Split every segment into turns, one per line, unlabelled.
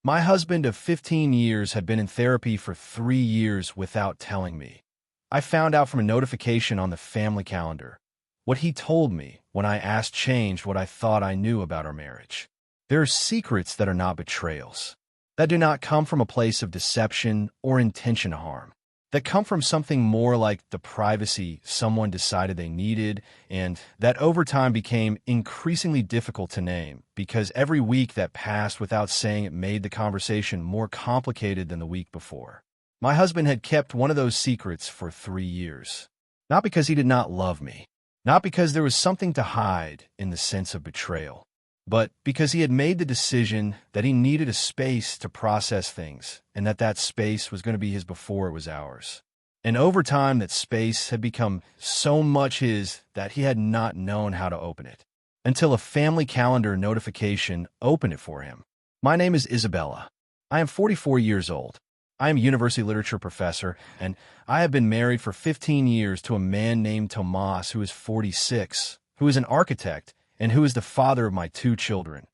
My husband of 15 years had been in therapy for 3 years without telling me. I found out from a notification on the family calendar. What he told me when I asked changed what I thought I knew about our marriage. There are secrets that are not betrayals, that do not come from a place of deception or intention to harm, that come from something more like the privacy someone decided they needed, and that over time became increasingly difficult to name because every week that passed without saying it made the conversation more complicated than the week before. My husband had kept one of those secrets for 3 years, not because he did not love me, not because there was something to hide in the sense of betrayal, but because he had made the decision that he needed a space to process things and that space was going to be his before it was ours. And over time, that space had become so much his that he had not known how to open it until a family calendar notification opened it for him. My name is Isabella. I am 44 years old. I am a university literature professor, and I have been married for 15 years to a man named Tomas, who is 46, who is an architect, and who is the father of my 2 children,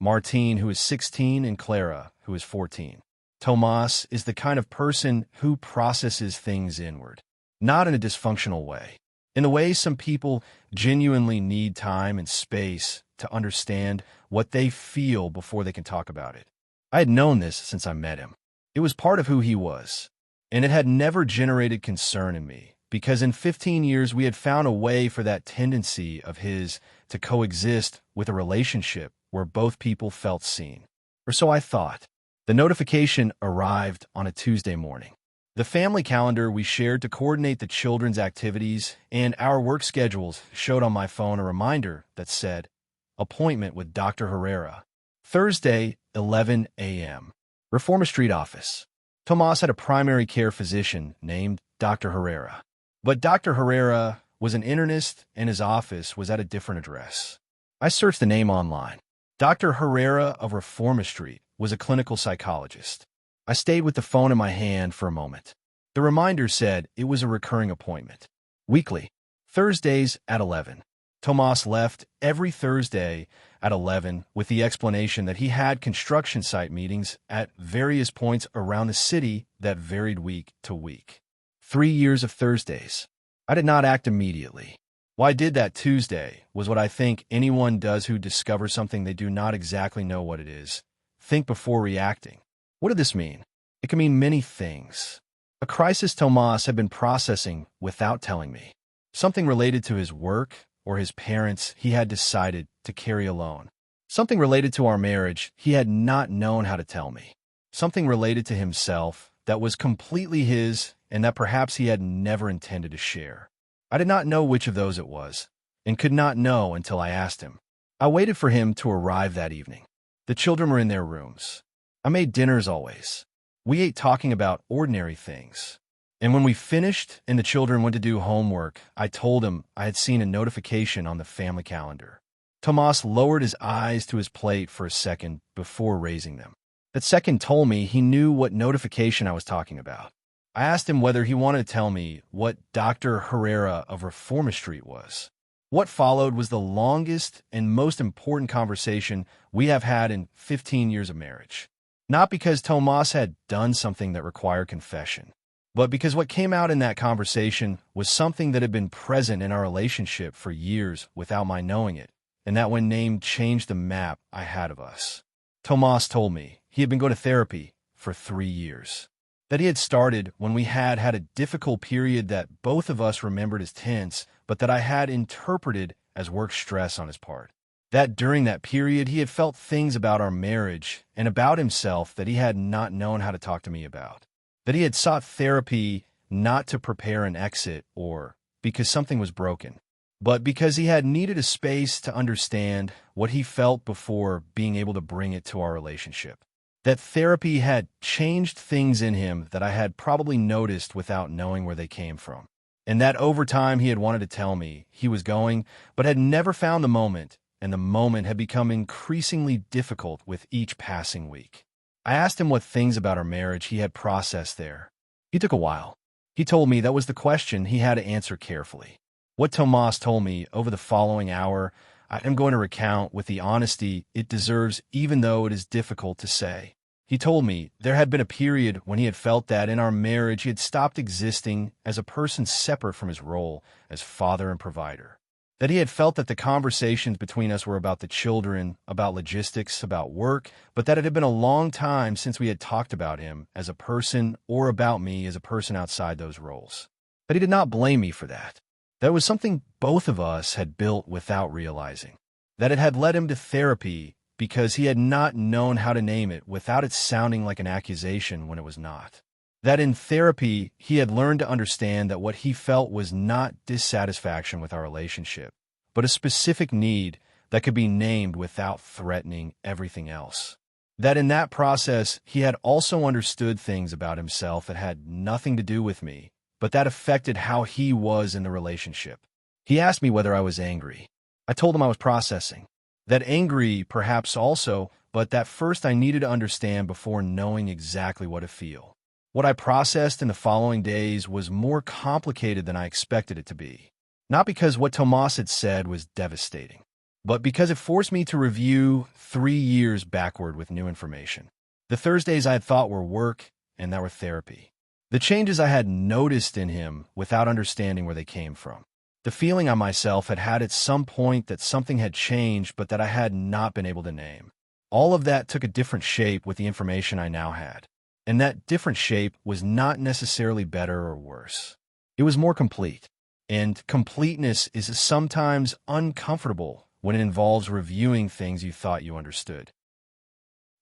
Martine, who is 16, and Clara, who is 14. Tomas is the kind of person who processes things inward, not in a dysfunctional way, in the way some people genuinely need time and space to understand what they feel before they can talk about it. I had known this since I met him. It was part of who he was, and it had never generated concern in me, because in 15 years we had found a way for that tendency of his to coexist with a relationship where both people felt seen. Or so I thought. The notification arrived on a Tuesday morning. The family calendar we shared to coordinate the children's activities and our work schedules showed on my phone a reminder that said, "Appointment with Dr. Herrera, Thursday, 11 a.m. Reforma Street office." Tomas had a primary care physician named Dr. Herrera, but Dr. Herrera was an internist and his office was at a different address. I searched the name online. Dr. Herrera of Reforma Street was a clinical psychologist. I stayed with the phone in my hand for a moment. The reminder said it was a recurring appointment. Weekly, Thursdays at 11. Tomas left every Thursday at 11 with the explanation that he had construction site meetings at various points around the city that varied week to week. 3 years of Thursdays. I did not act immediately. Why I did that Tuesday was what I think anyone does who discovers something they do not exactly know what it is. Think before reacting. What did this mean? It can mean many things. A crisis Tomas had been processing without telling me. Something related to his work or his parents he had decided to carry alone. Something related to our marriage he had not known how to tell me. Something related to himself that was completely his and that perhaps he had never intended to share. I did not know which of those it was, and could not know until I asked him. I waited for him to arrive that evening. The children were in their rooms. I made dinners always. We ate talking about ordinary things. And when we finished and the children went to do homework, I told him I had seen a notification on the family calendar. Tomas lowered his eyes to his plate for a second before raising them. That second told me he knew what notification I was talking about. I asked him whether he wanted to tell me what Dr. Herrera of Reforma Street was. What followed was the longest and most important conversation we have had in 15 years of marriage. Not because Tomas had done something that required confession, but because what came out in that conversation was something that had been present in our relationship for years without my knowing it, and that when named changed the map I had of us. Tomas told me he had been going to therapy for 3 years. That he had started when we had a difficult period that both of us remembered as tense, but that I had interpreted as work stress on his part. That during that period he had felt things about our marriage and about himself that he had not known how to talk to me about. That he had sought therapy not to prepare an exit or because something was broken, but because he had needed a space to understand what he felt before being able to bring it to our relationship. That therapy had changed things in him that I had probably noticed without knowing where they came from. And that over time he had wanted to tell me he was going, but had never found the moment, and the moment had become increasingly difficult with each passing week. I asked him what things about our marriage he had processed there. He took a while. He told me that was the question he had to answer carefully. What Tomas told me over the following hour, I am going to recount with the honesty it deserves, even though it is difficult to say. He told me there had been a period when he had felt that in our marriage he had stopped existing as a person separate from his role as father and provider. That he had felt that the conversations between us were about the children, about logistics, about work, but that it had been a long time since we had talked about him as a person or about me as a person outside those roles. But he did not blame me for that. That was something both of us had built without realizing. That it had led him to therapy because he had not known how to name it without it sounding like an accusation when it was not. That in therapy, he had learned to understand that what he felt was not dissatisfaction with our relationship, but a specific need that could be named without threatening everything else. That in that process, he had also understood things about himself that had nothing to do with me, but that affected how he was in the relationship. He asked me whether I was angry. I told him I was processing. That angry, perhaps also, but that first I needed to understand before knowing exactly what to feel. What I processed in the following days was more complicated than I expected it to be. Not because what Tomas had said was devastating, but because it forced me to review 3 years backward with new information. The Thursdays I had thought were work, and that were therapy. The changes I had noticed in him without understanding where they came from. The feeling I myself had had at some point that something had changed but that I had not been able to name. All of that took a different shape with the information I now had. And that different shape was not necessarily better or worse. It was more complete. And completeness is sometimes uncomfortable when it involves reviewing things you thought you understood.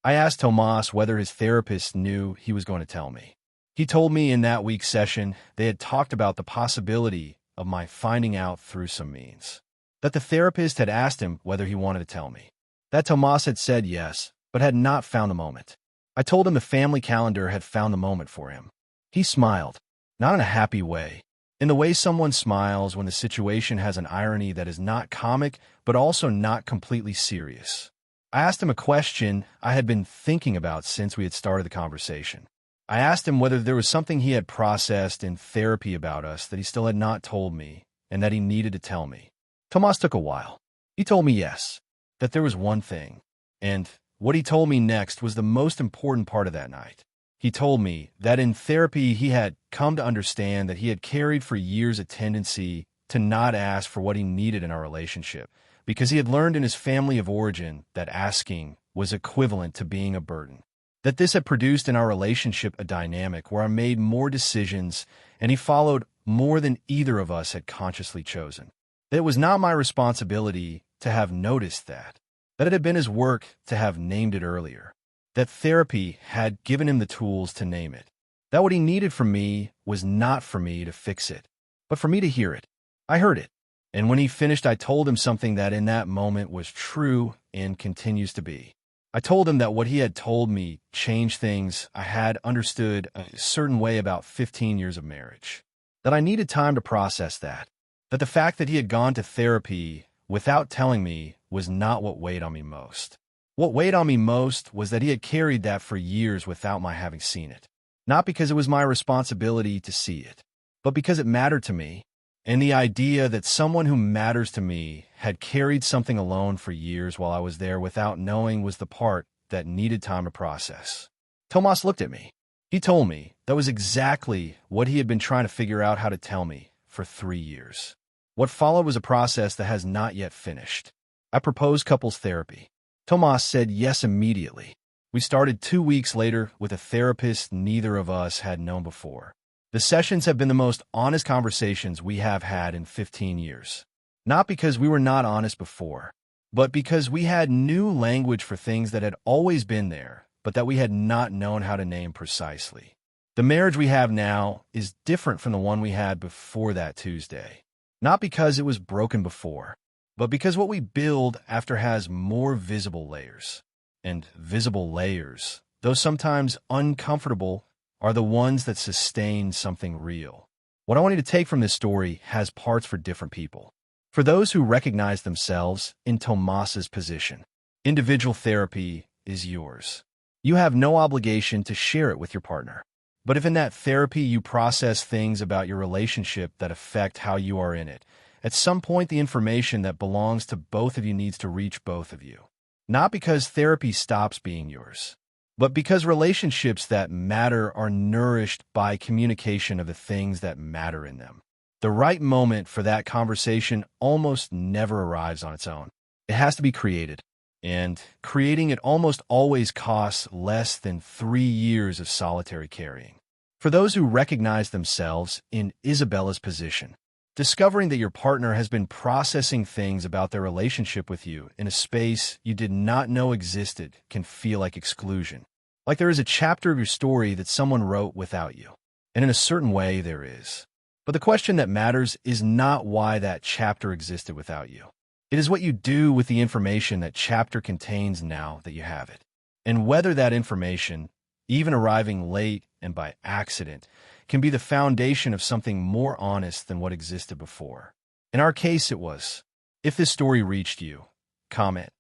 I asked Tomas whether his therapist knew he was going to tell me. He told me in that week's session they had talked about the possibility of my finding out through some means. That the therapist had asked him whether he wanted to tell me. That Tomas had said yes, but had not found the moment. I told him the family calendar had found the moment for him. He smiled, not in a happy way, in the way someone smiles when the situation has an irony that is not comic, but also not completely serious. I asked him a question I had been thinking about since we had started the conversation. I asked him whether there was something he had processed in therapy about us that he still had not told me and that he needed to tell me. Tomas took a while. He told me yes, that there was one thing, and what he told me next was the most important part of that night. He told me that in therapy he had come to understand that he had carried for years a tendency to not ask for what he needed in our relationship, because he had learned in his family of origin that asking was equivalent to being a burden. That this had produced in our relationship a dynamic where I made more decisions and he followed more than either of us had consciously chosen. That it was not my responsibility to have noticed that it had been his work to have named it earlier. That therapy had given him the tools to name it. That what he needed from me was not for me to fix it, but for me to hear it. I heard it. And when he finished, I told him something that in that moment was true and continues to be. I told him that what he had told me changed things I had understood a certain way about 15 years of marriage. That I needed time to process that. That the fact that he had gone to therapy without telling me was not what weighed on me most. What weighed on me most was that he had carried that for years without my having seen it. Not because it was my responsibility to see it, but because it mattered to me. And the idea that someone who matters to me had carried something alone for years while I was there without knowing was the part that needed time to process. Tomas looked at me. He told me that was exactly what he had been trying to figure out how to tell me for 3 years. What followed was a process that has not yet finished. I proposed couples therapy. Tomas said yes immediately. We started 2 weeks later with a therapist neither of us had known before. The sessions have been the most honest conversations we have had in 15 years. Not because we were not honest before, but because we had new language for things that had always been there, but that we had not known how to name precisely. The marriage we have now is different from the one we had before that Tuesday. Not because it was broken before, but because what we build after has more visible layers. And visible layers, though sometimes uncomfortable, are the ones that sustain something real. What I want you to take from this story has parts for different people. For those who recognize themselves in Tomas's position, individual therapy is yours. You have no obligation to share it with your partner. But if in that therapy you process things about your relationship that affect how you are in it, at some point the information that belongs to both of you needs to reach both of you. Not because therapy stops being yours, but because relationships that matter are nourished by communication of the things that matter in them. The right moment for that conversation almost never arrives on its own. It has to be created, and creating it almost always costs less than 3 years of solitary carrying. For those who recognize themselves in Isabella's position, discovering that your partner has been processing things about their relationship with you in a space you did not know existed can feel like exclusion. Like there is a chapter of your story that someone wrote without you. And in a certain way, there is. But the question that matters is not why that chapter existed without you. It is what you do with the information that chapter contains now that you have it. And whether that information, even arriving late and by accident, can be the foundation of something more honest than what existed before. In our case, it was, if this story reached you, comment.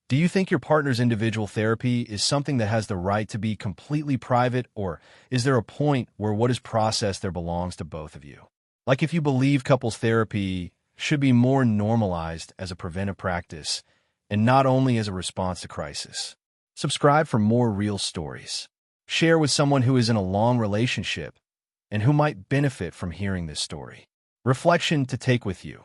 Do you think your partner's individual therapy is something that has the right to be completely private, or is there a point where what is processed there belongs to both of you? Like if you believe couples therapy should be more normalized as a preventive practice and not only as a response to crisis. Subscribe for more real stories. Share with someone who is in a long relationship and who might benefit from hearing this story. Reflection to take with you.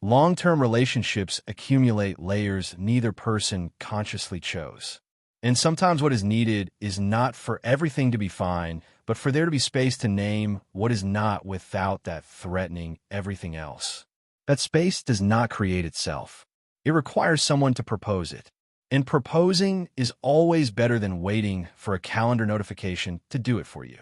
Long-term relationships accumulate layers neither person consciously chose. And sometimes what is needed is not for everything to be fine, but for there to be space to name what is not without that threatening everything else. That space does not create itself. It requires someone to propose it. And proposing is always better than waiting for a calendar notification to do it for you.